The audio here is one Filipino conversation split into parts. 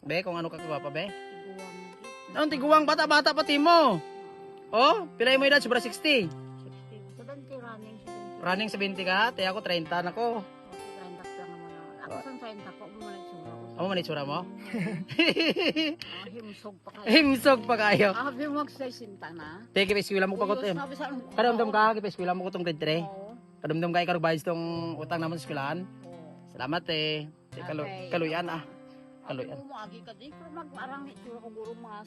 Be, kung ano ka kagwapa, be? Tiguang na dito. Anong tiguang bata-bata pati mo? Oh, pilay mo edad, sobra 60. 60. Kadante running 70. Running 70 ka, te ako 30 na ko. Ako 30 lang naman ako. Ako sa 30 ko, mo na itsura ko. Ano man itsura mo? Himsog pa kayo. Himsog pa kayo. Sabi mo magsasinta na. Te, kipa-eskwela mo pa ko, te. Sabi sa ano? Kadamdam ka, kipa-eskwela mo ko tong grade 3. Oo. Kadamdam ka, ikaw bayis tong utang naman sa eskwelahan. Oo. Salamat, te. Te, Okay. kaluyan, ah. Ako Kaluyan. mo agi ka din. Pero mag-arang itsura ko guro mga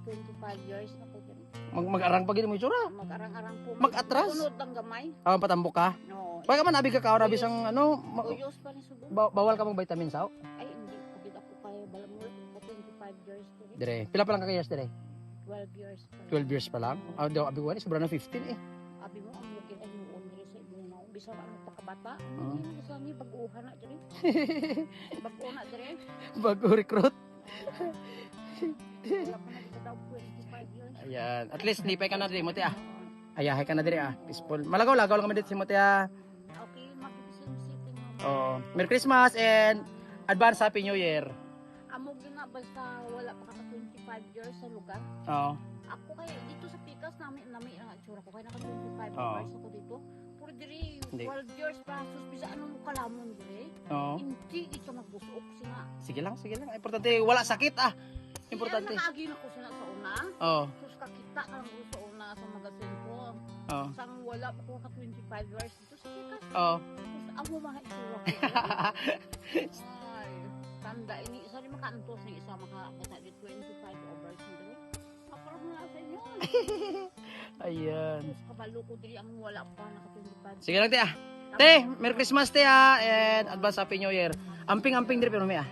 25 years na po din. Mag-arang pa gini mo itsura. Mag-arang-arang po. Mag-atras? Unod lang gamay. Ah, patambok ka. No. Pagka man abi ka kaon abi sang ano, Uyos pa ni sugo. bawal ka mag vitamin sa. Ay, hindi. Kapit ako kayo. Balamul ko 25 years din. Dire. Pila pa lang ka years dire? 12 years pa. 12 years pa lang. Ah, daw abi wani sobra na 15 eh. Abi mo, ang lagin ay noon rin sa ibong na. Bisa ano pa kabata. Oo. Hindi mo sa niya baguhan na diri. Baguhan na diri. Bago recruit. Wala pa na dito daw 25 years. Ayan. At least lipay ka na dire mo ti ah. Ayahay ka na dire ah. Peaceful. Malagaw-lagaw lang kami dito si mo ti ah. Okay, makikisim sitting mo. Oh, Merry Christmas and advance Happy New Year. Amo nga basta wala pa ka 25 years sa lugar. Oh. Ako kaya dito sa Pikas namin ang itsura ko kaya naka 25 Oo. years ako dito. Puro diri Hindi. 12 years pa sus bisa anong kalamon diri. Oh. Hindi ito magbusok sina. Sige lang, sige lang. Importante wala sakit ah. Importante. Siya nakaagi na ko sila sa una. Oh. Sus kakita ang ko sa una sa magasin ko. Oh. Sang wala pa ko ka 25 years dito sa Pikas. Oh. Sus amo mga itsura ko. Ay, tanda ini isa rin makaantos ng isa makakita di 25 over diri. Aparam na sa inyo. Ayan. Kabalo ko diri ang wala pa naka 25. Sige lang, te ah. Te, Merry Christmas, te ah. And advance Happy New Year. Amping-amping diri pero may ah.